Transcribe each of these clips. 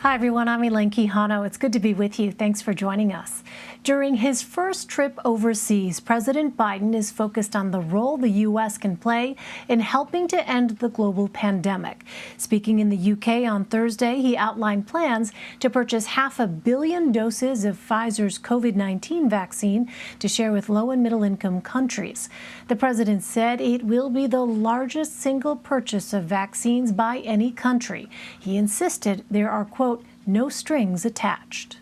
Hi, everyone. I'm Elaine Quijano. It's good to be with you. Thanks for joining us. During his first trip overseas, President Biden is focused on the role the U.S. can play in helping to end the global pandemic. Speaking in the U.K. on Thursday, he outlined plans to purchase 500 million doses of Pfizer's COVID-19 vaccine to share with low and middle-income countries. The president said it will be the largest single purchase of vaccines by any country. He insisted there are, quote, no strings attached.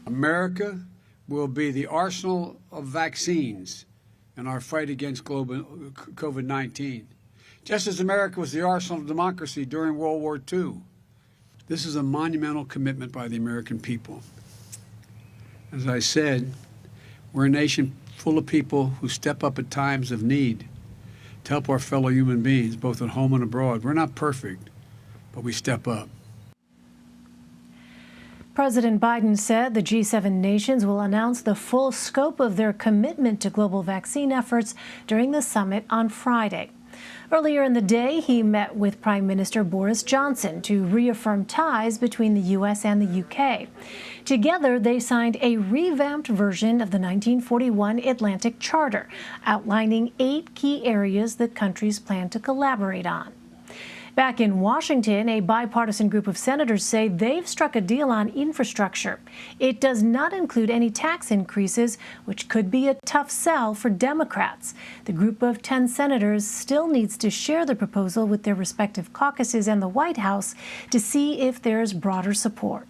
America will be the arsenal of vaccines in our fight against global COVID-19, just as America was the arsenal of democracy during World War II. This is a monumental commitment by the American people. As I said, we're a nation full of people who step up at times of need to help our fellow human beings, both at home and abroad. We're not perfect, but we step up. President Biden said the G7 nations will announce the full scope of their commitment to global vaccine efforts during the summit on Friday. Earlier in the day, he met with Prime Minister Boris Johnson to reaffirm ties between the U.S. and the U.K. Together, they signed a revamped version of the 1941 Atlantic Charter, outlining 8 key areas the countries plan to collaborate on. Back in Washington, a bipartisan group of senators say they've struck a deal on infrastructure. It does not include any tax increases, which could be a tough sell for Democrats. The group of 10 senators still needs to share the proposal with their respective caucuses and the White House to see if there's broader support.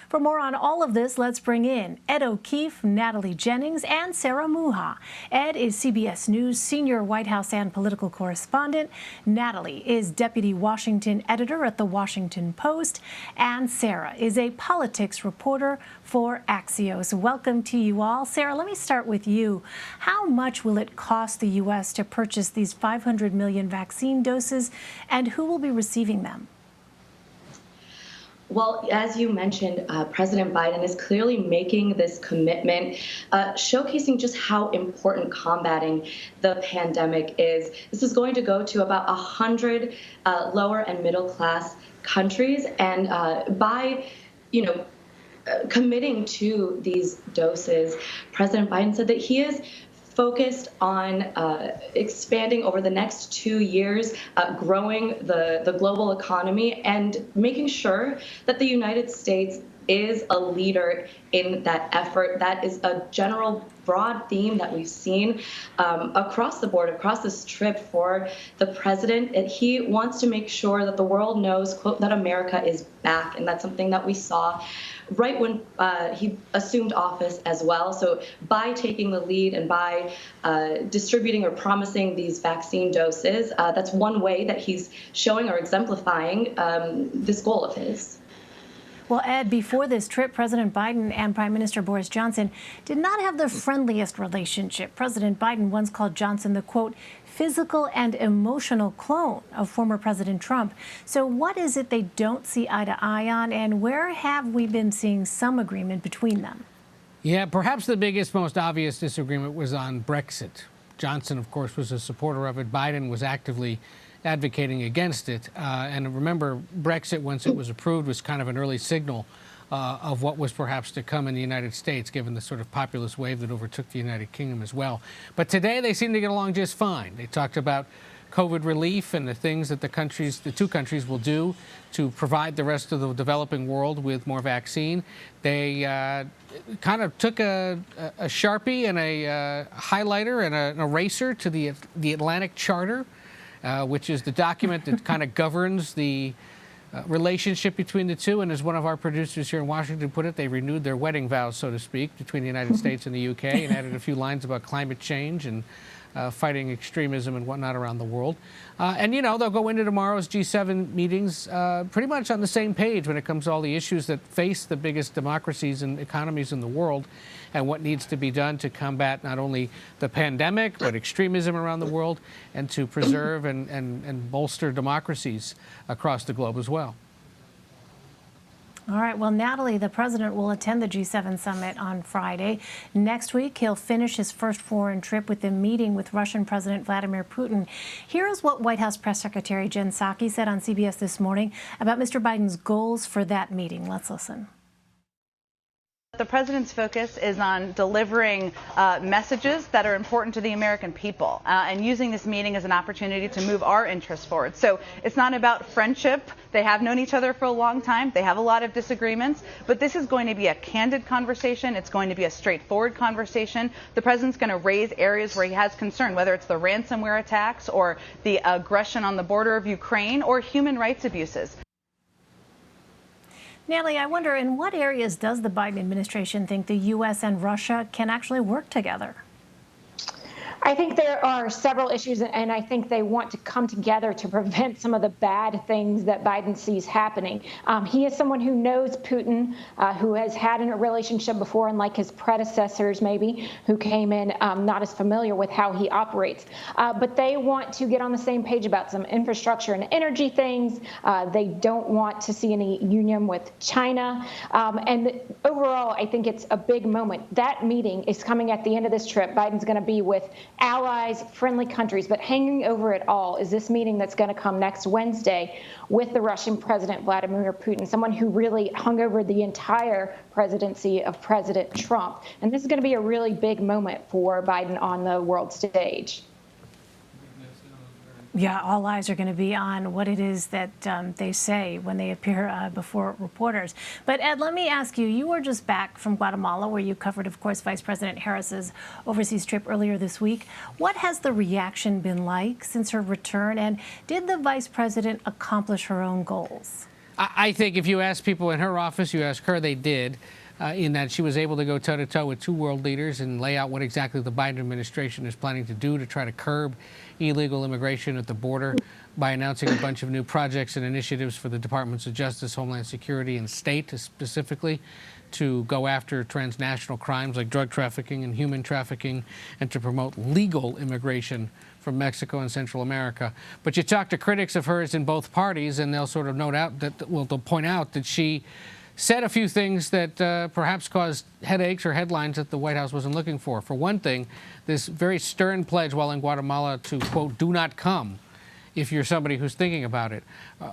For more on all of this, let's bring in Ed O'Keefe, Natalie Jennings, and Sarah Muha. Ed is CBS News senior White House and political correspondent. Natalie is deputy Washington editor at The Washington Post. And Sarah is a politics reporter for Axios. Welcome to you all. Sarah, let me start with you. How much will it cost the U.S. to purchase these 500 million vaccine doses, and who will be receiving them? Well, as you mentioned, President Biden is clearly making this commitment, showcasing just how important combating the pandemic is. This is going to go to about 100 lower and middle class countries, and by, committing to these doses, President Biden said that he is focused on expanding over the next 2 years, growing the global economy and making sure that the United States is a leader in that effort. That is a general broad theme that we've seen across the board, across this trip for the president. He wants to make sure that the world knows, quote, that America is back. And that's something that we saw right when he assumed office as well. So by taking the lead and by distributing or promising these vaccine doses, that's one way that he's showing or exemplifying this goal of his. Well, Ed, before this trip, President Biden and Prime Minister Boris Johnson did not have the friendliest relationship. President Biden once called Johnson the, quote, physical and emotional clone of former President Trump. So what is it they don't see eye to eye on, and where have we been seeing some agreement between them? Yeah, perhaps the biggest, most obvious disagreement was on Brexit. Johnson, of course, was a supporter of it. Biden was actively advocating against it. And remember, Brexit, once it was approved, was kind of an early signal of what was perhaps to come in the United States, given the sort of populist wave that overtook the United Kingdom as well. But today, they seem to get along just fine. They talked about COVID relief and the things that the two countries will do to provide the rest of the developing world with more vaccine. They kind of took a Sharpie and a highlighter and an eraser to the Atlantic Charter, which is the document that kind of governs the relationship between the two. And as one of our producers here in Washington put it, they renewed their wedding vows, so to speak, between the United States and the UK, and added a few lines about climate change and fighting extremism and whatnot around the world. And, they'll go into tomorrow's G7 meetings pretty much on the same page when it comes to all the issues that face the biggest democracies and economies in the world, and what needs to be done to combat not only the pandemic, but extremism around the world, and to preserve and bolster democracies across the globe as well. All right. Well, Natalie, the president will attend the G7 summit on Friday. Next week, he'll finish his first foreign trip with a meeting with Russian President Vladimir Putin. Here is what White House Press Secretary Jen Psaki said on CBS this morning about Mr. Biden's goals for that meeting. Let's listen. The president's focus is on delivering messages that are important to the American people and using this meeting as an opportunity to move our interests forward. So it's not about friendship. They have known each other for a long time. They have a lot of disagreements, but this is going to be a candid conversation. It's going to be a straightforward conversation. The president's going to raise areas where he has concern, whether it's the ransomware attacks or the aggression on the border of Ukraine or human rights abuses. Natalie, I wonder, in what areas does the Biden administration think the U.S. and Russia can actually work together? I think there are several issues, and I think they want to come together to prevent some of the bad things that Biden sees happening. He is someone who knows Putin, who has had a relationship before, unlike his predecessors maybe, who came in not as familiar with how he operates. But they want to get on the same page about some infrastructure and energy things. They don't want to see any union with China. And overall, I think it's a big moment. That meeting is coming at the end of this trip. Biden's going to be with allies, friendly countries, but hanging over it all is this meeting that's going to come next Wednesday with the Russian President Vladimir Putin, someone who really hung over the entire presidency of President Trump. And this is going to be a really big moment for Biden on the world stage. Yeah, all eyes are going to be on what it is that they say when they appear before reporters. But Ed, let me ask you, you were just back from Guatemala, where you covered, of course, Vice President Harris's overseas trip earlier this week. What has the reaction been like since her return? And did the vice president accomplish her own goals? I think if you ask people in her office, you ask her, they did. In that she was able to go toe-to-toe with two world leaders and lay out what exactly the Biden administration is planning to do to try to curb illegal immigration at the border by announcing a bunch of new projects and initiatives for the Departments of Justice, Homeland Security, and State specifically to go after transnational crimes like drug trafficking and human trafficking and to promote legal immigration from Mexico and Central America. But you talk to critics of hers in both parties and they'll sort of note out that, well, they'll point out that she said a few things that perhaps caused headaches or headlines that the White House wasn't looking for. For one thing, this very stern pledge while in Guatemala to, quote, do not come if you're somebody who's thinking about it,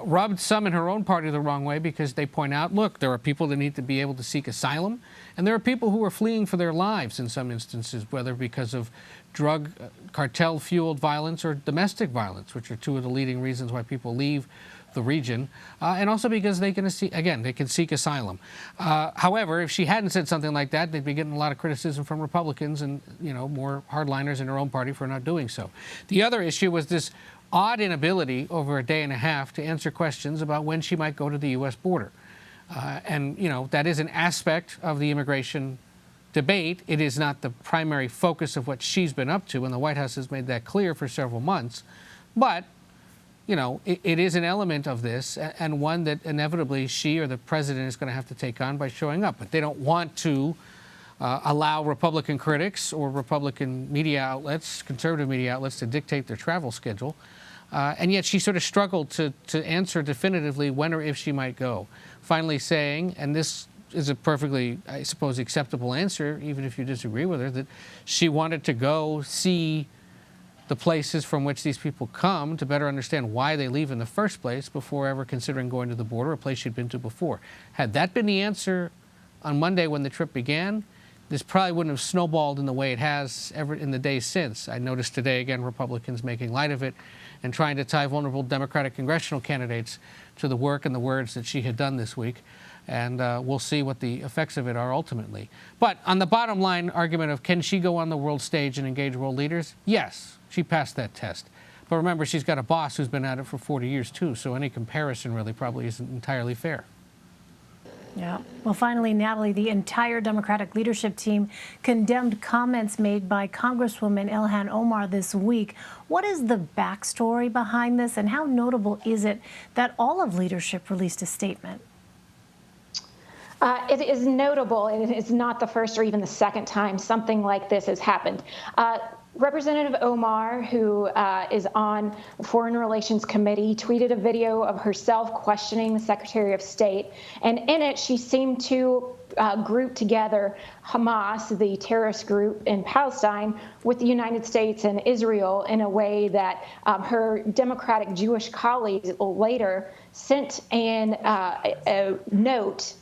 rubbed some in her own party the wrong way because they point out, look, there are people that need to be able to seek asylum, and there are people who are fleeing for their lives in some instances, whether because of drug cartel-fueled violence or domestic violence, which are two of the leading reasons why people leave the region, and also because they can seek asylum. However, if she hadn't said something like that, they'd be getting a lot of criticism from Republicans and, you know, more hardliners in her own party for not doing so. The other issue was this odd inability over a day and a half to answer questions about when she might go to the U.S. border. And, you know, that is an aspect of the immigration debate. It is not the primary focus of what she's been up to, and the White House has made that clear for several months. But you know, it is an element of this, and one that inevitably she or the president is going to have to take on by showing up. But they don't want to allow Republican critics or Republican media outlets, conservative media outlets, to dictate their travel schedule. And yet she sort of struggled to answer definitively when or if she might go. Finally saying, and this is a perfectly, I suppose, acceptable answer, even if you disagree with her, that she wanted to go see the places from which these people come to better understand why they leave in the first place before ever considering going to the border, a place she'd been to before. Had that been the answer on Monday when the trip began, this probably wouldn't have snowballed in the way it has ever in the days since. I noticed today, again, Republicans making light of it and trying to tie vulnerable Democratic congressional candidates to the work and the words that she had done this week. And we'll see what the effects of it are ultimately. But on the bottom line argument of can she go on the world stage and engage world leaders? Yes, she passed that test. But remember, she's got a boss who's been at it for 40 years, too, so any comparison really probably isn't entirely fair. Yeah. Well, finally, Natalie, the entire Democratic leadership team condemned comments made by Congresswoman Ilhan Omar this week. What is the backstory behind this, and how notable is it that all of leadership released a statement? It is notable, and it is not the first or even the second time something like this has happened. Representative Omar, who is on the Foreign Relations Committee, tweeted a video of herself questioning the Secretary of State. And in it, she seemed to group together Hamas, the terrorist group in Palestine, with the United States and Israel in a way that her Democratic Jewish colleagues later sent in a note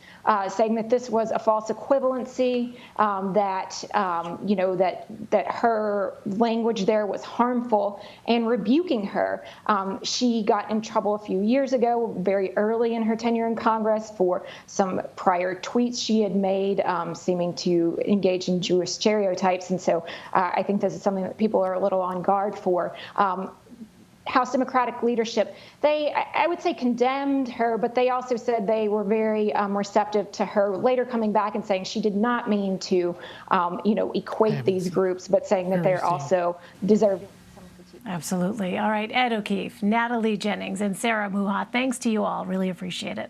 saying that this was a false equivalency, that her language there was harmful, and rebuking her. She got in trouble a few years ago, very early in her tenure in Congress, for some prior tweets she had made seeming to engage in Jewish stereotypes. And so I think this is something that people are a little on guard for. House Democratic leadership, I would say, condemned her, but they also said they were very receptive to her later coming back and saying she did not mean to, equate these groups, but saying that they're also deserving. Absolutely. All right, Ed O'Keefe, Natalie Jennings, and Sarah Muha, thanks to you all. Really appreciate it.